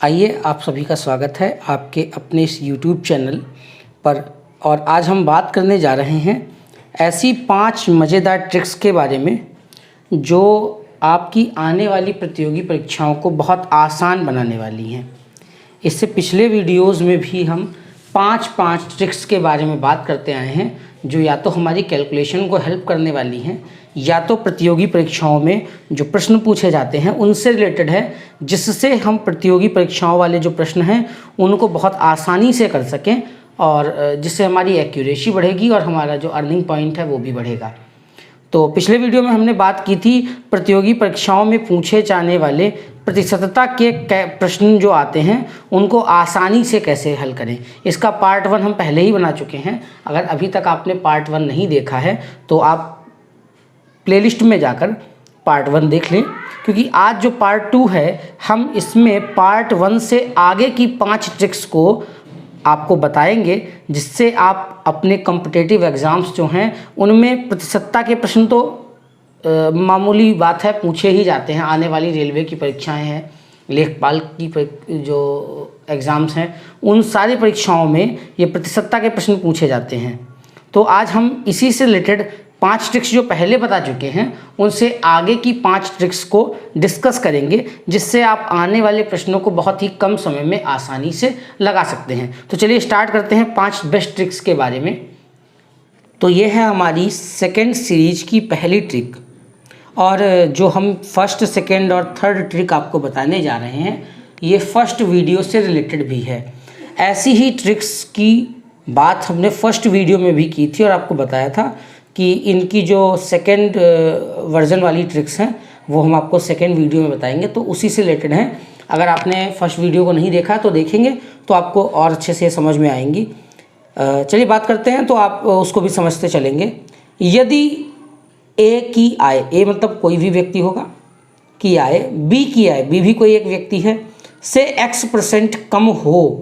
आइए, आप सभी का स्वागत है आपके अपने इस YouTube चैनल पर। और आज हम बात करने जा रहे हैं ऐसी 5 मज़ेदार ट्रिक्स के बारे में जो आपकी आने वाली प्रतियोगी परीक्षाओं को बहुत आसान बनाने वाली हैं। इससे पिछले वीडियोस में भी हम 5 ट्रिक्स के बारे में बात करते आए हैं जो या तो हमारी कैलकुलेशन को हेल्प करने वाली हैं या तो प्रतियोगी परीक्षाओं में जो प्रश्न पूछे जाते हैं उनसे रिलेटेड है, जिससे हम प्रतियोगी परीक्षाओं वाले जो प्रश्न हैं उनको बहुत आसानी से कर सकें और जिससे हमारी एक्यूरेसी बढ़ेगी और हमारा जो अर्निंग पॉइंट है वो भी बढ़ेगा। तो पिछले वीडियो में हमने बात की थी प्रतियोगी परीक्षाओं में पूछे जाने वाले प्रतिशतता के प्रश्न जो आते हैं उनको आसानी से कैसे हल करें। इसका पार्ट 1 हम पहले ही बना चुके हैं। अगर अभी तक आपने पार्ट 1 नहीं देखा है तो आप प्लेलिस्ट में जाकर पार्ट 1 देख लें, क्योंकि आज जो पार्ट 2 है हम इसमें पार्ट 1 से आगे की 5 ट्रिक्स को आपको बताएंगे, जिससे आप अपने कॉम्पिटिटिव एग्ज़ाम्स जो हैं उनमें प्रतिशतता के प्रश्न तो मामूली बात है, पूछे ही जाते हैं। आने वाली रेलवे की परीक्षाएं हैं, लेखपाल की जो एग्ज़ाम्स हैं, उन सारी परीक्षाओं में ये प्रतिशतता के प्रश्न पूछे जाते हैं। तो आज हम इसी से रिलेटेड 5 ट्रिक्स जो पहले बता चुके हैं उनसे आगे की 5 ट्रिक्स को डिस्कस करेंगे, जिससे आप आने वाले प्रश्नों को बहुत ही कम समय में आसानी से लगा सकते हैं। तो चलिए स्टार्ट करते हैं 5 बेस्ट ट्रिक्स के बारे में। तो ये है हमारी सेकेंड सीरीज की पहली ट्रिक, और जो हम फर्स्ट, सेकेंड और थर्ड ट्रिक आपको बताने जा रहे हैं ये फर्स्ट वीडियो से रिलेटेड भी है। ऐसी ही ट्रिक्स की बात हमने फर्स्ट वीडियो में भी की थी और आपको बताया था कि इनकी जो सेकेंड वर्जन वाली ट्रिक्स हैं वो हम आपको सेकेंड वीडियो में बताएंगे, तो उसी से रिलेटेड हैं। अगर आपने फर्स्ट वीडियो को नहीं देखा तो देखेंगे तो आपको और अच्छे से समझ में आएंगी। चलिए बात करते हैं, तो आप उसको भी समझते चलेंगे। यदि ए की आय, ए मतलब कोई भी व्यक्ति होगा, की आय, बी की आय, बी भी कोई एक व्यक्ति है, से x% कम हो।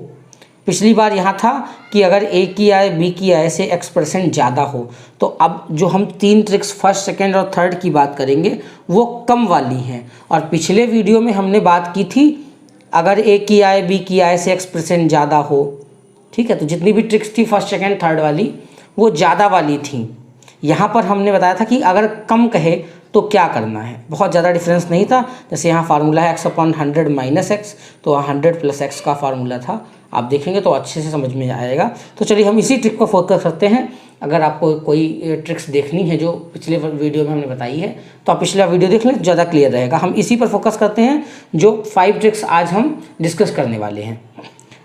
पिछली बार यहाँ था कि अगर ए की आय बी की आय से x% ज़्यादा हो, तो अब जो हम 3 ट्रिक्स फर्स्ट, सेकेंड और थर्ड की बात करेंगे वो कम वाली हैं। और पिछले वीडियो में हमने बात की थी अगर ए की आय बी की आय से x% ज़्यादा हो, ठीक है। तो जितनी भी ट्रिक्स थी फर्स्ट, सेकेंड, थर्ड वाली वो ज़्यादा वाली थी। यहाँ पर हमने बताया था कि अगर कम कहे तो क्या करना है, बहुत ज़्यादा डिफरेंस नहीं था। जैसे यहाँ फार्मूला है x/100 - x, तो 100 + x का फार्मूला था। आप देखेंगे तो अच्छे से समझ में आएगा। तो चलिए हम इसी ट्रिक को फोकस करते हैं। अगर आपको कोई ट्रिक्स देखनी है जो पिछले वीडियो में हमने बताई है तो आप पिछला वीडियो देख लें, ज़्यादा क्लियर रहेगा। हम इसी पर फोकस करते हैं जो 5 ट्रिक्स आज हम डिस्कस करने वाले हैं।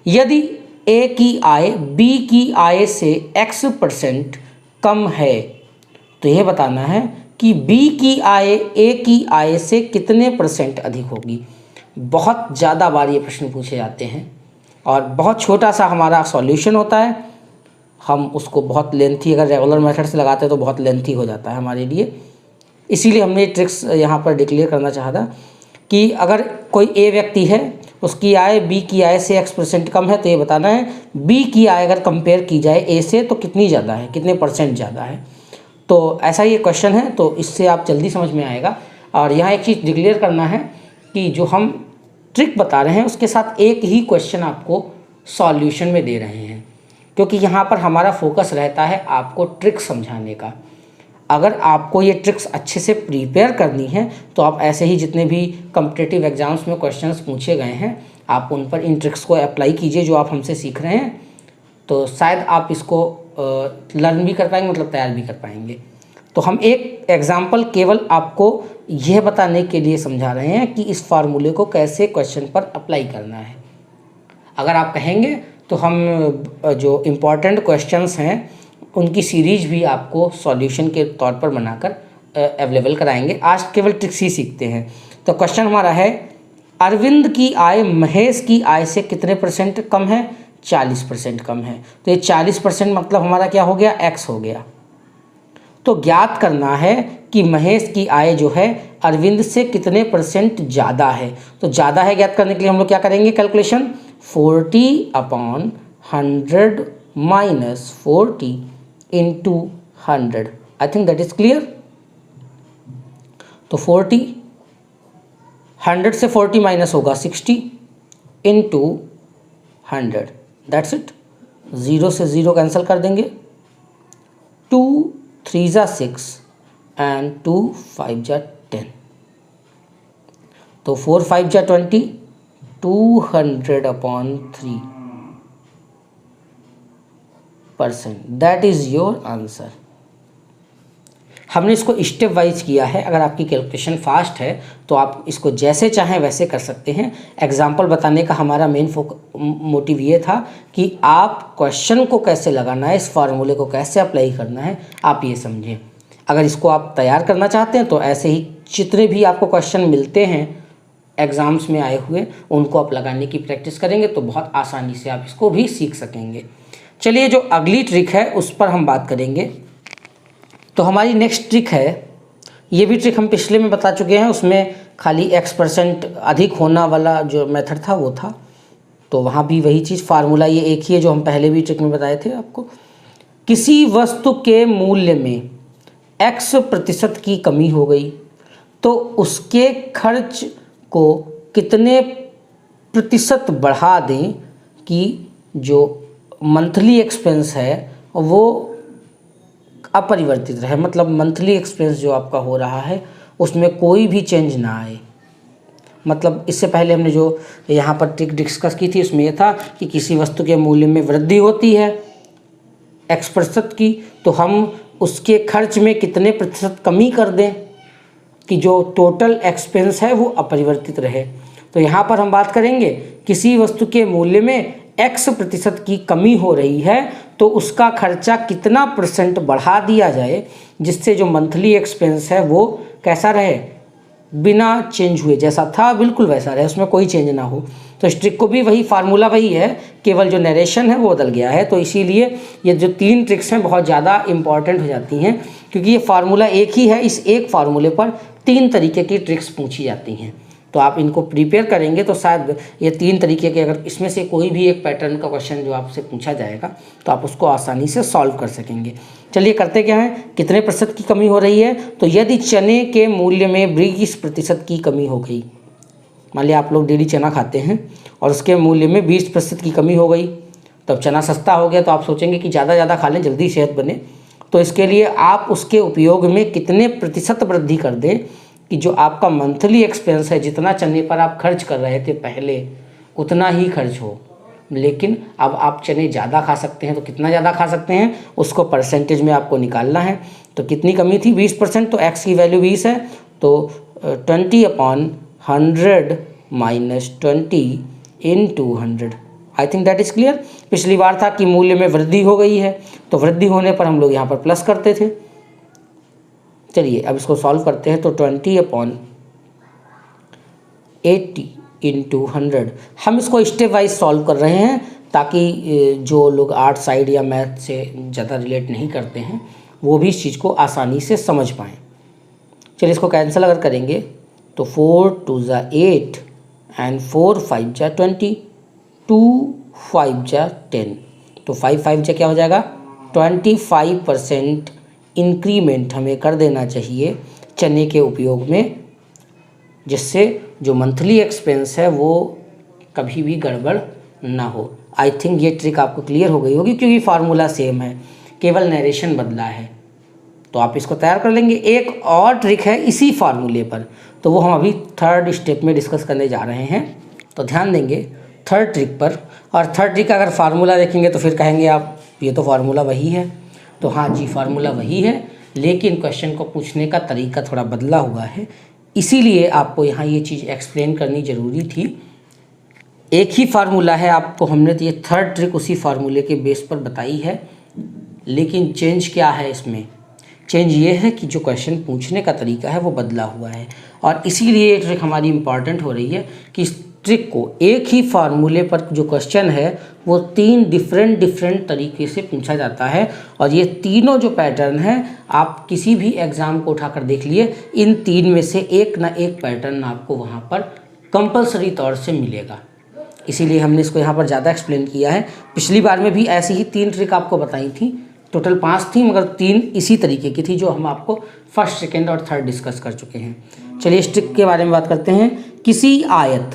यदि ए की आय बी की आय से x% कम है तो यह बताना है कि बी की आय ए की आय से कितने % अधिक होगी। बहुत ज़्यादा बार ये प्रश्न पूछे जाते हैं और बहुत छोटा सा हमारा सॉल्यूशन होता है। हम उसको बहुत लेंथी, अगर रेगुलर मेथड से लगाते हैं तो बहुत लेंथी हो जाता है हमारे लिए। इसीलिए हमने ट्रिक्स यहाँ पर डिक्लेयर करना चाहा था कि अगर कोई ए व्यक्ति है, उसकी आय बी की आय से x% कम है, तो ये बताना है बी की आय अगर कंपेयर की जाए ए से तो कितनी ज़्यादा है, कितने % ज़्यादा है। तो ऐसा ये क्वेश्चन है, तो इससे आप जल्दी समझ में आएगा। और यहाँ एक चीज़ डिक्लेयर करना है कि जो हम ट्रिक बता रहे हैं उसके साथ एक ही क्वेश्चन आपको सॉल्यूशन में दे रहे हैं, क्योंकि यहाँ पर हमारा फोकस रहता है आपको ट्रिक समझाने का। अगर आपको ये ट्रिक्स अच्छे से प्रिपेयर करनी है तो आप ऐसे ही जितने भी कॉम्पिटिटिव एग्जाम्स में क्वेश्चंस पूछे गए हैं आप उन पर इन ट्रिक्स को अप्लाई कीजिए जो आप हमसे सीख रहे हैं, तो शायद आप इसको लर्न भी कर पाएंगे, मतलब तैयार भी कर पाएंगे। तो हम एक एग्जाम्पल केवल आपको यह बताने के लिए समझा रहे हैं कि इस फार्मूले को कैसे क्वेश्चन पर अप्लाई करना है। अगर आप कहेंगे तो हम जो इम्पॉर्टेंट क्वेश्चंस हैं उनकी सीरीज भी आपको सॉल्यूशन के तौर पर बनाकर अवेलेबल कराएंगे। आज केवल ट्रिक्स ही सीखते हैं। तो क्वेश्चन हमारा है, अरविंद की आय महेश की आय से कितने % कम है? 40% कम है। तो ये 40% मतलब हमारा क्या हो गया? x हो गया। तो ज्ञात करना है कि महेश की आय जो है अरविंद से कितने % ज़्यादा है। तो ज़्यादा है ज्ञात करने के लिए हम लोग क्या करेंगे? Calculation 40/100 - 40 × 100। I think that is clear. तो 40, 100 से 40 माइनस होगा 60, इंटू 100, दैट्स इट। 0 से 0 कैंसिल कर देंगे। 2 3 जा 6 एंड 2 5 जा 10, तो 4 5 जा 20, 200/3%, दैट इज़ योर आंसर। हमने इसको स्टेप वाइज किया है। अगर आपकी कैलकुलेशन फास्ट है तो आप इसको जैसे चाहें वैसे कर सकते हैं। एग्जाम्पल बताने का हमारा मेन मोटिव ये था कि आप क्वेश्चन को कैसे लगाना है, इस फार्मूले को कैसे अप्लाई करना है, आप ये समझें। अगर इसको आप तैयार करना चाहते हैं तो ऐसे ही जितने भी आपको क्वेश्चन मिलते हैं एग्ज़ाम्स में आए हुए, उनको आप लगाने की प्रैक्टिस करेंगे तो बहुत आसानी से आप इसको भी सीख सकेंगे। चलिए, जो अगली ट्रिक है उस पर हम बात करेंगे। तो हमारी नेक्स्ट ट्रिक है, ये भी ट्रिक हम पिछले में बता चुके हैं, उसमें खाली x% अधिक होना वाला जो मेथड था वो था, तो वहाँ भी वही चीज़, फार्मूला ये एक ही है जो हम पहले भी ट्रिक में बताए थे आपको। किसी वस्तु के मूल्य में x% की कमी हो गई तो उसके खर्च को कितने प्रतिशत बढ़ा दें कि जो मंथली एक्सपेंस है वो अपरिवर्तित रहे, मतलब मंथली एक्सपेंस जो आपका हो रहा है उसमें कोई भी चेंज ना आए। मतलब इससे पहले हमने जो यहाँ पर ट्रिक डिस्कस की थी उसमें यह था कि किसी वस्तु के मूल्य में वृद्धि होती है x% की, तो हम उसके खर्च में कितने प्रतिशत कमी कर दें कि जो टोटल एक्सपेंस है वो अपरिवर्तित रहे। तो यहाँ पर हम बात करेंगे किसी वस्तु के मूल्य में x% की कमी हो रही है तो उसका खर्चा कितना % बढ़ा दिया जाए जिससे जो मंथली एक्सपेंस है वो कैसा रहे, बिना चेंज हुए, जैसा था बिल्कुल वैसा रहे, उसमें कोई चेंज ना हो। तो इस ट्रिक को भी वही फार्मूला वही है, केवल जो नरेशन है वो बदल गया है। तो इसीलिए ये जो 3 ट्रिक्स हैं बहुत ज़्यादा इंपॉर्टेंट हो जाती हैं, क्योंकि ये फार्मूला एक ही है। इस एक फार्मूले पर 3 तरीके की ट्रिक्स पूछी जाती हैं। तो आप इनको प्रिपेयर करेंगे तो शायद ये 3 तरीके के, अगर इसमें से कोई भी एक पैटर्न का क्वेश्चन जो आपसे पूछा जाएगा तो आप उसको आसानी से सॉल्व कर सकेंगे। चलिए करते क्या है, कितने प्रतिशत की कमी हो रही है, तो यदि चने के मूल्य में 20% की कमी हो गई, मान लिया आप लोग डेली चना खाते हैं और उसके मूल्य में 20% की कमी हो गई, तब चना सस्ता हो गया तो आप सोचेंगे कि ज़्यादा खा लें, जल्दी सेहत बने। तो इसके लिए आप उसके उपयोग में कितने प्रतिशत वृद्धि कर दें कि जो आपका मंथली एक्सपेंस है, जितना चने पर आप खर्च कर रहे थे पहले उतना ही खर्च हो, लेकिन अब आप चने ज़्यादा खा सकते हैं। तो कितना ज़्यादा खा सकते हैं उसको परसेंटेज में आपको निकालना है। तो कितनी कमी थी, 20%, तो x की वैल्यू 20 है, तो 20/100 minus 20 × 100। I think that is clear. पिछली बार था कि मूल्य में वृद्धि हो गई है, तो वृद्धि होने पर हम लोग यहाँ पर प्लस करते थे। चलिए अब इसको सॉल्व करते हैं। तो 20/80 × 100, हम इसको स्टेप वाइज सॉल्व कर रहे हैं ताकि जो लोग आर्ट साइड या मैथ से ज़्यादा रिलेट नहीं करते हैं वो भी इस चीज़ को आसानी से समझ पाएँ। चलिए इसको कैंसिल अगर करेंगे तो 4 2 जा 8 एंड 4 5 जा 20, 2 5 जा 10, तो 5 5 जा क्या हो जाएगा, 25% इंक्रीमेंट हमें कर देना चाहिए चने के उपयोग में, जिससे जो मंथली एक्सपेंस है वो कभी भी गड़बड़ ना हो। आई थिंक ये ट्रिक आपको क्लियर हो गई होगी, क्योंकि फार्मूला सेम है, केवल नरेशन बदला है। तो आप इसको तैयार कर लेंगे। एक और ट्रिक है इसी फार्मूले पर, तो वो हम अभी 3rd स्टेप में डिस्कस करने जा रहे हैं। तो ध्यान देंगे 3rd ट्रिक पर। और 3rd ट्रिक का अगर फार्मूला देखेंगे तो फिर कहेंगे आप ये तो फार्मूला वही है। तो हाँ जी, फार्मूला वही है, लेकिन क्वेश्चन को पूछने का तरीका थोड़ा बदला हुआ है, इसीलिए आपको यहाँ ये चीज़ एक्सप्लेन करनी ज़रूरी थी। एक ही फार्मूला है, आपको हमने तो ये 3rd ट्रिक उसी फार्मूले के बेस पर बताई है, लेकिन चेंज क्या है इसमें, चेंज ये है कि जो क्वेश्चन पूछने का तरीका है वो बदला हुआ है। और इसीलिए ये ट्रिक हमारी इम्पॉर्टेंट हो रही है कि इस ट्रिक को एक ही फार्मूले पर जो क्वेश्चन है वो 3 डिफरेंट तरीके से पूछा जाता है। और ये तीनों जो पैटर्न हैं आप किसी भी एग्ज़ाम को उठाकर देख लिए, इन 3 में से एक ना एक पैटर्न आपको वहाँ पर कंपलसरी तौर से मिलेगा। इसीलिए हमने इसको यहाँ पर ज़्यादा एक्सप्लेन किया है। पिछली बार में भी ऐसी ही 3 ट्रिक आपको बताई थी, टोटल 5 थी, मगर 3 इसी तरीके की थी जो हम आपको 1st, 2nd और 3rd डिस्कस कर चुके हैं। चलिए इस ट्रिक के बारे में बात करते हैं। किसी आयत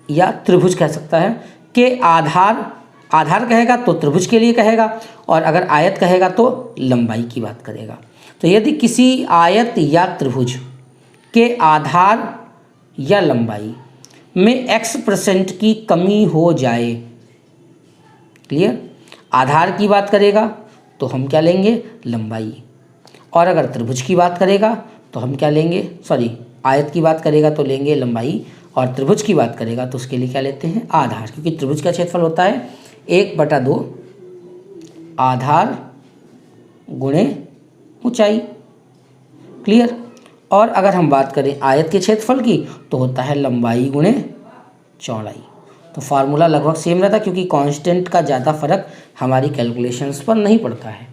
या त्रिभुज कह सकता है, के आधार कहेगा तो त्रिभुज के लिए कहेगा, और अगर आयत कहेगा तो लंबाई की बात करेगा। तो यदि किसी आयत या त्रिभुज के आधार या लंबाई में x% की कमी हो जाए, क्लियर, आधार की बात करेगा तो हम क्या लेंगे, लंबाई, और अगर त्रिभुज की बात करेगा तो हम क्या लेंगे, आयत की बात करेगा तो लेंगे लंबाई, और त्रिभुज की बात करेगा तो उसके लिए क्या लेते हैं, आधार, क्योंकि त्रिभुज का क्षेत्रफल होता है 1/2 आधार गुणे ऊंचाई, क्लियर। और अगर हम बात करें आयत के क्षेत्रफल की तो होता है लंबाई गुणे चौड़ाई। तो फार्मूला लगभग सेम रहता है, क्योंकि कांस्टेंट का ज़्यादा फर्क हमारी कैलकुलेशंस पर नहीं पड़ता है।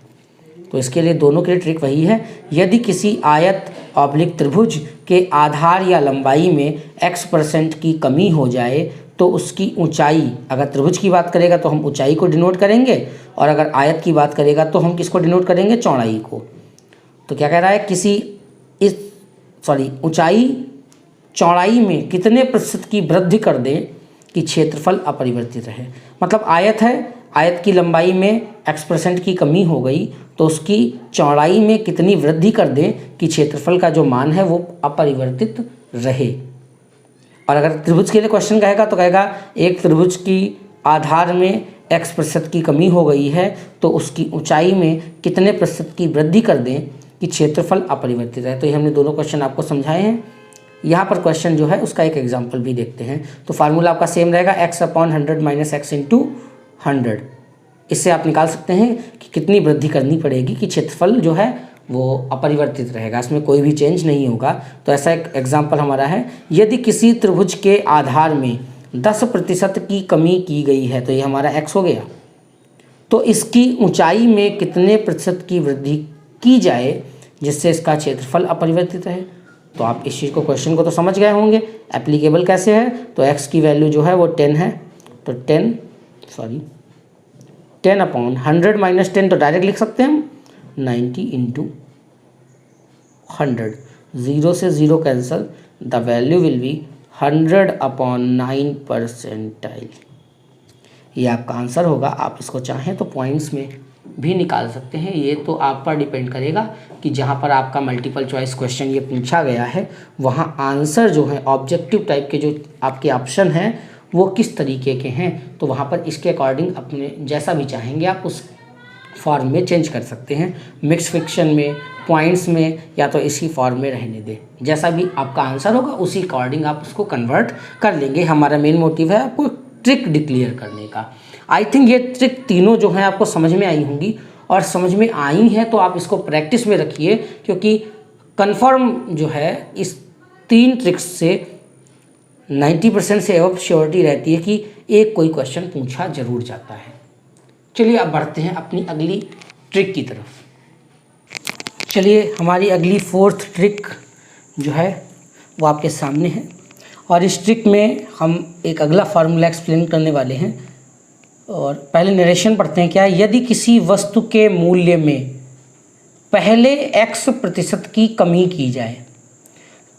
तो इसके लिए दोनों के लिए ट्रिक वही है, यदि किसी आयत ऑब्लिक त्रिभुज के आधार या लंबाई में x% की कमी हो जाए तो उसकी ऊंचाई, अगर त्रिभुज की बात करेगा तो हम ऊंचाई को डिनोट करेंगे, और अगर आयत की बात करेगा तो हम किसको डिनोट करेंगे, चौड़ाई को। तो क्या कह रहा है, ऊंचाई चौड़ाई में कितने प्रतिशत की वृद्धि कर दें कि क्षेत्रफल अपरिवर्तित रहे। मतलब आयत है, आयत की लंबाई में x% की कमी हो गई तो उसकी चौड़ाई में कितनी वृद्धि कर दें कि क्षेत्रफल का जो मान है वो अपरिवर्तित रहे। और अगर त्रिभुज के लिए क्वेश्चन कहेगा तो कहेगा एक त्रिभुज की आधार में x% की कमी हो गई है तो उसकी ऊंचाई में कितने प्रतिशत की वृद्धि कर दें कि क्षेत्रफल अपरिवर्तित रहे। तो ये हमने दोनों क्वेश्चन आपको समझाए हैं। यहाँ पर क्वेश्चन जो है उसका एक एग्जाम्पल भी देखते हैं। तो फार्मूला आपका सेम रहेगा, x/100 - x × 100। इससे आप निकाल सकते हैं कि कितनी वृद्धि करनी पड़ेगी कि क्षेत्रफल जो है वो अपरिवर्तित रहेगा, इसमें कोई भी चेंज नहीं होगा। तो ऐसा एक एग्जाम्पल हमारा है, यदि किसी त्रिभुज के आधार में 10% की कमी की गई है, तो ये हमारा x हो गया, तो इसकी ऊंचाई में कितने प्रतिशत की वृद्धि की जाए जिससे इसका क्षेत्रफल अपरिवर्तित रहे। तो आप इस चीज़ को, क्वेश्चन को तो समझ गए होंगे, एप्लीकेबल कैसे है। तो x की वैल्यू जो है वो 10 है, तो 10/100 - 10 तो डायरेक्ट लिख सकते हैं हम 90 × 100, 0 से 0 cancel, the value will be 100/9 percentile. ये आपका आंसर होगा। आप इसको चाहें तो पॉइंट्स में भी निकाल सकते हैं, ये तो आप पर डिपेंड करेगा कि जहाँ पर आपका मल्टीपल चॉइस क्वेश्चन ये पूछा गया है वहाँ आंसर जो है ऑब्जेक्टिव टाइप के जो आपके ऑप्शन हैं वो किस तरीके के हैं। तो वहाँ पर इसके अकॉर्डिंग अपने जैसा भी चाहेंगे आप उस फॉर्म में चेंज कर सकते हैं, मिक्स फिक्शन में, पॉइंट्स में, या तो इसी फॉर्म में रहने दें। जैसा भी आपका आंसर होगा उसी अकॉर्डिंग आप उसको कन्वर्ट कर लेंगे। हमारा मेन मोटिव है आपको ट्रिक डिक्लेयर करने का। आई थिंक ये ट्रिक तीनों जो हैं आपको समझ में आई होंगी, और समझ में आई हैं तो आप इसको प्रैक्टिस में रखिए, क्योंकि कंफर्म जो है इस 3 ट्रिक्स से 90% से अब श्योरिटी रहती है कि एक कोई क्वेश्चन पूछा जरूर जाता है। चलिए अब बढ़ते हैं अपनी अगली ट्रिक की तरफ। चलिए हमारी अगली 4th ट्रिक जो है वो आपके सामने है, और इस ट्रिक में हम एक अगला फार्मूला एक्सप्लेन करने वाले हैं। और पहले नरेशन पढ़ते हैं। क्या, यदि किसी वस्तु के मूल्य में पहले x% की कमी की जाए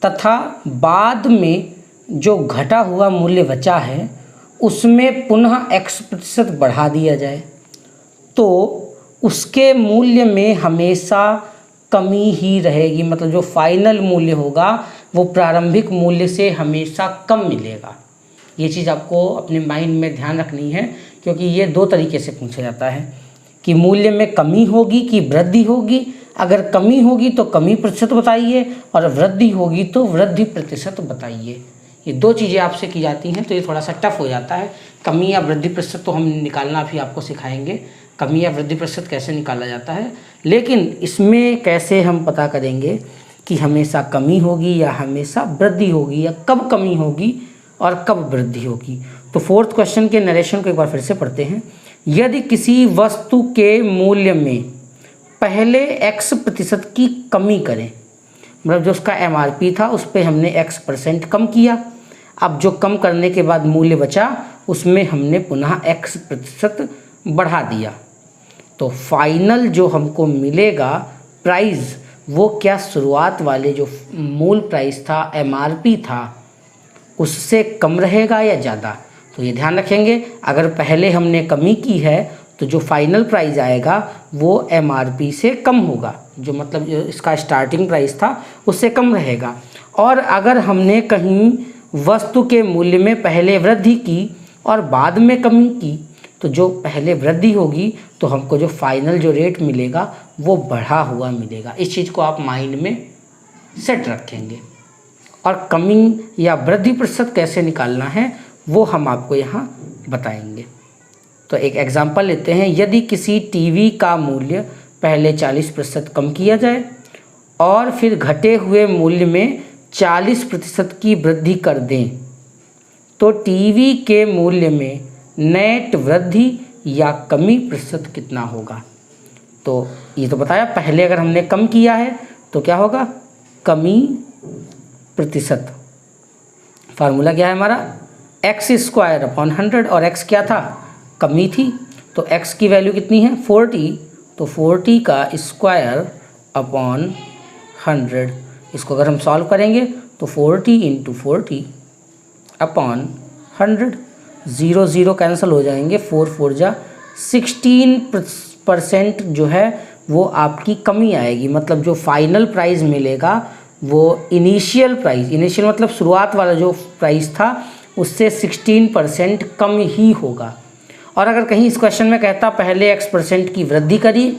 तथा बाद में जो घटा हुआ मूल्य बचा है उसमें पुनः x% बढ़ा दिया जाए, तो उसके मूल्य में हमेशा कमी ही रहेगी। मतलब जो फाइनल मूल्य होगा वो प्रारंभिक मूल्य से हमेशा कम मिलेगा। ये चीज़ आपको अपने माइंड में ध्यान रखनी है, क्योंकि ये 2 तरीके से पूछा जाता है कि मूल्य में कमी होगी कि वृद्धि होगी। अगर कमी होगी तो कमी प्रतिशत बताइए, और वृद्धि होगी तो वृद्धि प्रतिशत बताइए। ये 2 चीज़ें आपसे की जाती हैं, तो ये थोड़ा सा टफ हो जाता है। कमी या वृद्धि प्रतिशत तो हम निकालना भी आपको सिखाएंगे, कमी या वृद्धि प्रतिशत कैसे निकाला जाता है। लेकिन इसमें कैसे हम पता करेंगे कि हमेशा कमी होगी या हमेशा वृद्धि होगी, या कब कमी होगी और कब वृद्धि होगी। तो 4th क्वेश्चन के नरेशन को एक बार फिर से पढ़ते हैं। यदि किसी वस्तु के मूल्य में पहले x% की कमी करें, मतलब जो उसका MRP था उस पर हमने x% कम किया, अब जो कम करने के बाद मूल्य बचा उसमें हमने पुनः x% बढ़ा दिया, तो फाइनल जो हमको मिलेगा प्राइस वो क्या शुरुआत वाले जो मूल प्राइस था MRP था उससे कम रहेगा या ज़्यादा। तो ये ध्यान रखेंगे, अगर पहले हमने कमी की है तो जो फाइनल प्राइस आएगा वो MRP से कम होगा, जो मतलब जो इसका स्टार्टिंग प्राइस था उससे कम रहेगा। और अगर हमने कहीं वस्तु के मूल्य में पहले वृद्धि की और बाद में कमी की, तो जो पहले वृद्धि होगी तो हमको जो फाइनल जो रेट मिलेगा वो बढ़ा हुआ मिलेगा। इस चीज़ को आप माइंड में सेट रखेंगे। और कमी या वृद्धि प्रतिशत कैसे निकालना है वो हम आपको यहाँ बताएंगे। तो एक एग्जांपल लेते हैं, यदि किसी टीवी का मूल्य पहले 40% कम किया जाए और फिर घटे हुए मूल्य में 40% की वृद्धि कर दें, तो टीवी के मूल्य में नेट वृद्धि या कमी प्रतिशत कितना होगा। तो ये तो बताया, पहले अगर हमने कम किया है तो क्या होगा, कमी प्रतिशत। फार्मूला क्या है हमारा, x² / 100, और x क्या था, कमी थी। तो x की वैल्यू कितनी है, 40, तो 40 का स्क्वायर अपॉन 100। इसको अगर हम सॉल्व करेंगे तो 40 × 40 अपॉन 100, 0 0 कैंसिल हो जाएंगे, 4 4 जा 16% जो है वो आपकी कमी आएगी। मतलब जो फाइनल प्राइस मिलेगा वो इनिशियल प्राइस, इनिशियल मतलब शुरुआत वाला जो प्राइस था उससे 16% कम ही होगा। और अगर कहीं इस क्वेश्चन में कहता पहले x% की वृद्धि करी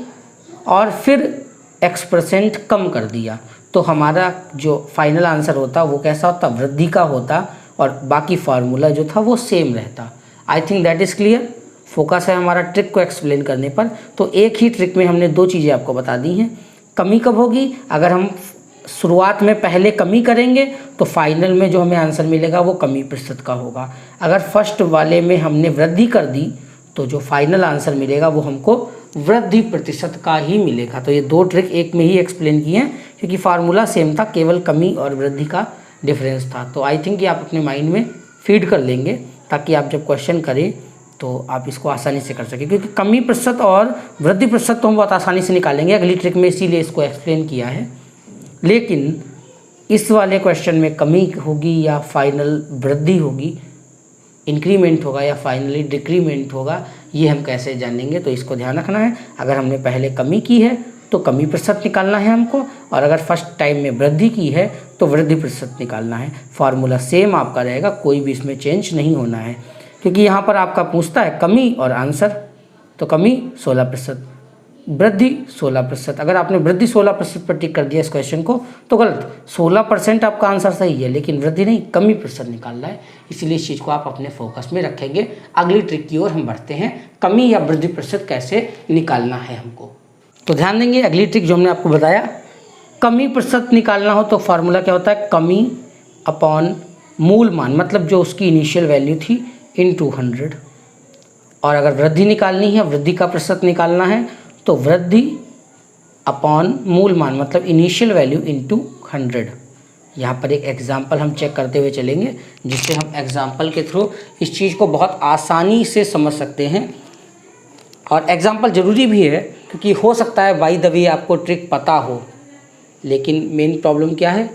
और फिर x% कम कर दिया, तो हमारा जो फाइनल आंसर होता वो कैसा होता, वृद्धि का होता, और बाकी फार्मूला जो था वो सेम रहता। I think that is clear. Focus है हमारा ट्रिक को एक्सप्लेन करने पर। तो एक ही ट्रिक में हमने दो चीज़ें आपको बता दी हैं। कमी कब होगी, अगर हम शुरुआत में पहले कमी करेंगे तो फाइनल में जो हमें आंसर मिलेगा वो कमी प्रतिशत का होगा। अगर फर्स्ट वाले में हमने वृद्धि कर दी तो जो फाइनल आंसर मिलेगा वो हमको वृद्धि प्रतिशत का ही मिलेगा। तो ये दो ट्रिक एक में ही एक्सप्लेन किए हैं, क्योंकि फार्मूला सेम था, केवल कमी और वृद्धि का डिफरेंस था। तो आई थिंक ये आप अपने माइंड में फीड कर लेंगे, ताकि आप जब क्वेश्चन करें तो आप इसको आसानी से कर सकें। क्योंकि कमी प्रतिशत और वृद्धि प्रतिशत तो हम बहुत आसानी से निकालेंगे अगली ट्रिक में, इसीलिए इसको एक्सप्लेन किया है। लेकिन इस वाले क्वेश्चन में कमी होगी या फाइनल वृद्धि होगी, इंक्रीमेंट होगा या फाइनली डिक्रीमेंट होगा, ये हम कैसे जानेंगे। तो इसको ध्यान रखना है। अगर हमने पहले कमी की है तो कमी प्रतिशत निकालना है हमको, और अगर फर्स्ट टाइम में वृद्धि की है तो वृद्धि प्रतिशत निकालना है। फार्मूला सेम आपका रहेगा, कोई भी इसमें चेंज नहीं होना है। क्योंकि यहाँ पर आपका पूछता है कमी और आंसर, तो कमी 16%, वृद्धि 16%। अगर आपने वृद्धि 16% पर टिक कर दिया इस क्वेश्चन को तो गलत, 16% आपका आंसर सही है, लेकिन वृद्धि नहीं, कमी प्रतिशत निकालना है। इसलिए इस चीज़ को आप अपने फोकस में रखेंगे। अगली ट्रिक की ओर हम बढ़ते हैं, कमी या वृद्धि प्रतिशत कैसे निकालना है हमको। तो ध्यान देंगे, अगली ट्रिक जो हमने आपको बताया, कमी प्रतिशत निकालना हो तो फार्मूला क्या होता है, कमी अपॉन मूल मान, मतलब जो उसकी इनिशियल वैल्यू थी, × 100। और अगर वृद्धि निकालनी है, वृद्धि का प्रतिशत निकालना है, तो वृद्धि अपॉन मूल मान, मतलब इनिशियल वैल्यू × 100। यहाँ पर एक एग्जाम्पल हम चेक करते हुए चलेंगे, जिससे हम एग्जाम्पल के थ्रू इस चीज़ को बहुत आसानी से समझ सकते हैं। और एग्जाम्पल ज़रूरी भी है, क्योंकि हो सकता है बाय द वे आपको ट्रिक पता हो, लेकिन मेन प्रॉब्लम क्या है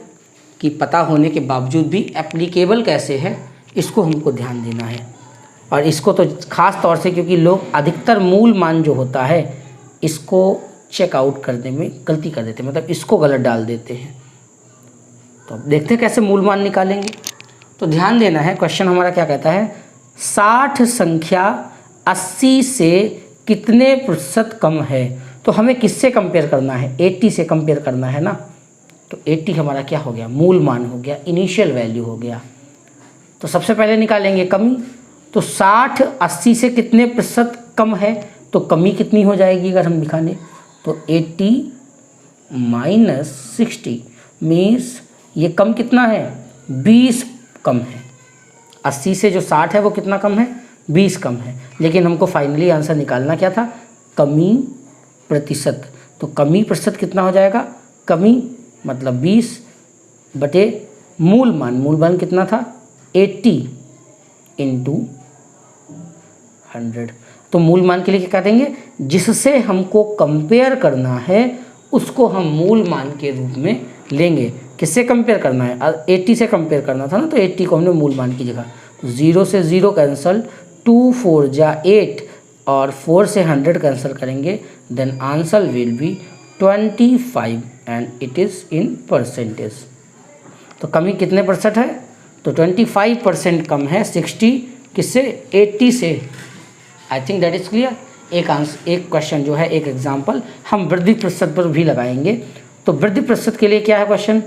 कि पता होने के बावजूद भी एप्लीकेबल कैसे है, इसको हमको ध्यान देना है। और इसको तो ख़ास तौर से, क्योंकि लोग अधिकतर मूल मान जो होता है इसको चेकआउट करने में गलती कर देते हैं, मतलब इसको गलत डाल देते हैं। तो अब देखते हैं कैसे मूल मान निकालेंगे। तो ध्यान देना है, क्वेश्चन हमारा क्या कहता है, 60 संख्या 80 से कितने प्रतिशत कम है। तो हमें किससे कंपेयर करना है, 80 से कंपेयर करना है ना। तो 80 हमारा क्या हो गया, मूल मान हो गया, इनिशियल वैल्यू हो गया। तो सबसे पहले निकालेंगे कमी। तो 60 80 से कितने प्रतिशत कम है, तो कमी कितनी हो जाएगी अगर हम निकालें, तो 80 - 60 मीन्स ये कम कितना है, 20 कम है। 80 से जो 60 है वो कितना कम है, 20 कम है। लेकिन हमको फाइनली आंसर निकालना क्या था, कमी प्रतिशत। तो कमी प्रतिशत कितना हो जाएगा, कमी मतलब 20 बटे मूल मान कितना था, 80 × 100। तो मूल मान के लिए क्या देंगे, जिससे हमको कंपेयर करना है उसको हम मूल मान के रूप में लेंगे। किससे कंपेयर करना है? 80 से कंपेयर करना था ना, तो 80 को हमने मूल मान की जगह, तो 0 से 0 कैंसल, 2 4 जा 8 और 4 से 100 कैंसिल करेंगे, then answer will be 25 and it is in percentage. तो कमी कितने परसेंट है? तो 25% कम है 60 किससे? 80 से। I think that is clear. एक क्वेश्चन जो है, एक एग्जाम्पल हम वृद्धि प्रतिशत पर भी लगाएंगे। तो वृद्धि प्रतिशत के लिए क्या है क्वेश्चन?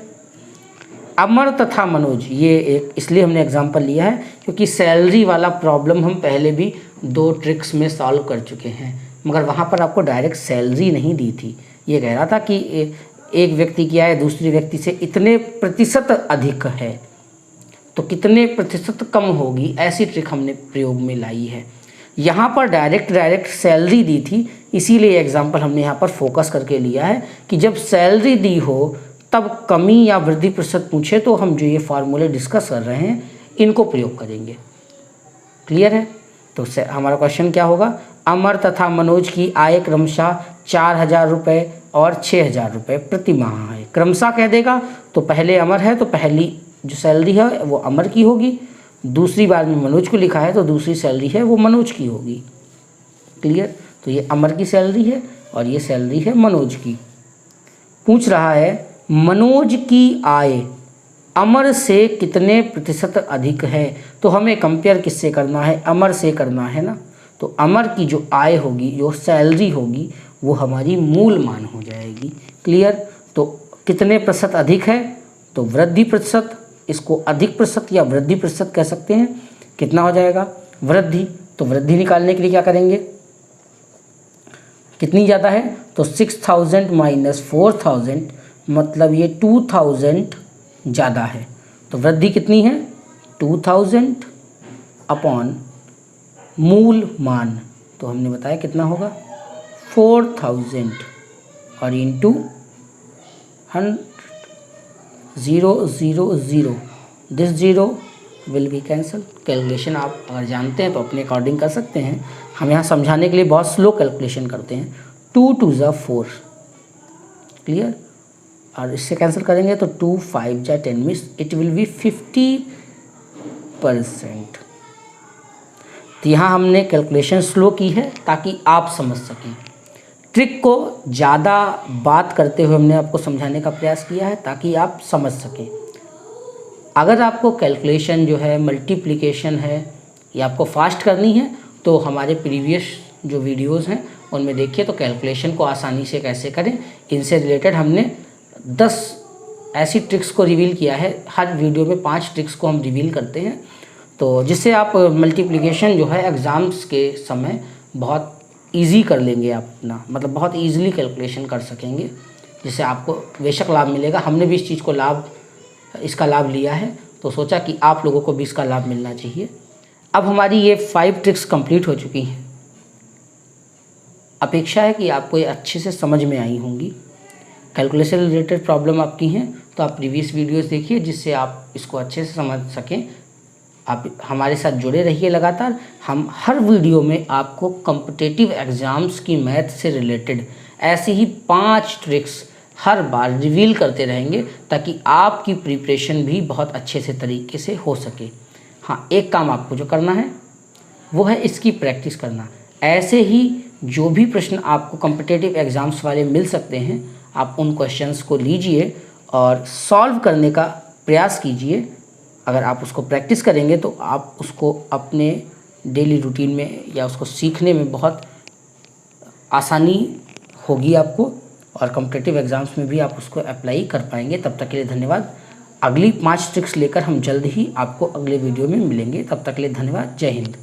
अमर तथा मनोज, ये एक इसलिए हमने एग्जाम्पल लिया है क्योंकि सैलरी वाला प्रॉब्लम हम पहले भी 2 ट्रिक्स में सॉल्व कर चुके हैं, मगर वहाँ पर आपको डायरेक्ट सैलरी नहीं दी थी। ये कह रहा था कि एक व्यक्ति की आय दूसरे व्यक्ति से इतने प्रतिशत अधिक है तो कितने प्रतिशत कम होगी, ऐसी ट्रिक हमने प्रयोग में लाई है। यहाँ पर डायरेक्ट सैलरी दी थी, इसीलिए एग्जाम्पल हमने यहाँ पर फोकस करके लिया है कि जब सैलरी दी हो तब कमी या वृद्धि प्रतिशत पूछे तो हम जो ये फार्मूले डिस्कस कर रहे हैं इनको प्रयोग करेंगे। क्लियर है? तो हमारा क्वेश्चन क्या होगा? अमर तथा मनोज की आय क्रमशः 4000 रुपये और 6000 रुपये प्रति माह है। क्रमशः कह देगा तो पहले अमर है तो पहली जो सैलरी है वो अमर की होगी, दूसरी बार में मनोज को लिखा है तो दूसरी सैलरी है वो मनोज की होगी। क्लियर? तो ये अमर की सैलरी है और ये सैलरी है मनोज की। पूछ रहा है मनोज की आय अमर से कितने प्रतिशत अधिक है, तो हमें कंपेयर किससे करना है? अमर से करना है ना। तो अमर की जो आय होगी, जो सैलरी होगी, वो हमारी मूल मान हो जाएगी। क्लियर? तो कितने प्रतिशत अधिक है? तो वृद्धि प्रतिशत, इसको अधिक प्रतिशत या वृद्धि प्रतिशत कह सकते हैं। कितना हो जाएगा? वृद्धि। तो वृद्धि निकालने के लिए क्या करेंगे? कितनी ज़्यादा है? तो 6000 माइनस 4000 मतलब ये 2000 ज़्यादा है। तो वृद्धि कितनी है? 2000 अपॉन मूल मान, तो हमने बताया कितना होगा? 4000 और into 100 0 0 0, this 0 will be cancel. Calculation आप अगर जानते हैं तो अपने अकॉर्डिंग कर सकते हैं, हम यहाँ समझाने के लिए बहुत स्लो कैलकुलेशन करते हैं। 2 2 जा 4। क्लियर? और इससे कैंसिल करेंगे तो 2 5 जा 10 मीन्स इट विल बी 50%। तो यहाँ हमने कैलकुलेशन स्लो की है ताकि आप समझ सकें। ट्रिक को ज़्यादा बात करते हुए हमने आपको समझाने का प्रयास किया है ताकि आप समझ सकें। अगर आपको कैलकुलेशन जो है, मल्टीप्लिकेशन है, या आपको फास्ट करनी है तो हमारे प्रीवियस जो वीडियोस हैं उनमें देखिए, तो कैलकुलेशन को आसानी से कैसे करें इनसे रिलेटेड हमने 10 ऐसी ट्रिक्स को रिवील किया है। हर वीडियो में 5 ट्रिक्स को हम रिवील करते हैं, तो जिससे आप मल्टीप्लिकेशन जो है एग्ज़ाम्स के समय बहुत इजी कर लेंगे आप अपना, मतलब बहुत इजीली कैलकुलेशन कर सकेंगे, जिससे आपको बेशक लाभ मिलेगा। हमने भी इस चीज़ को इसका लाभ लिया है, तो सोचा कि आप लोगों को भी इसका लाभ मिलना चाहिए। अब हमारी ये 5 ट्रिक्स कंप्लीट हो चुकी हैं। अपेक्षा है कि आपको ये अच्छे से समझ में आई होंगी। कैलकुलेशन रिलेटेड प्रॉब्लम आपकी हैं तो आप प्रीवियस वीडियोस देखिए, जिससे आप इसको अच्छे से समझ सकें। आप हमारे साथ जुड़े रहिए लगातार। हम हर वीडियो में आपको कॉम्पिटिटिव एग्ज़ाम्स की मैथ से रिलेटेड ऐसी ही 5 ट्रिक्स हर बार रिवील करते रहेंगे ताकि आपकी प्रिपरेशन भी बहुत अच्छे से तरीके से हो सके। हाँ, एक काम आपको जो करना है वो है इसकी प्रैक्टिस करना। ऐसे ही जो भी प्रश्न आपको कॉम्पिटिटिव एग्ज़ाम्स वाले मिल सकते हैं, आप उन क्वेश्चंस को लीजिए और सॉल्व करने का प्रयास कीजिए। अगर आप उसको प्रैक्टिस करेंगे तो आप उसको अपने डेली रूटीन में या उसको सीखने में बहुत आसानी होगी आपको, और कॉम्पिटिटिव एग्ज़ाम्स में भी आप उसको अप्लाई कर पाएंगे। तब तक के लिए धन्यवाद। अगली 5 ट्रिक्स लेकर हम जल्द ही आपको अगले वीडियो में मिलेंगे। तब तक के लिए धन्यवाद। जय हिंद।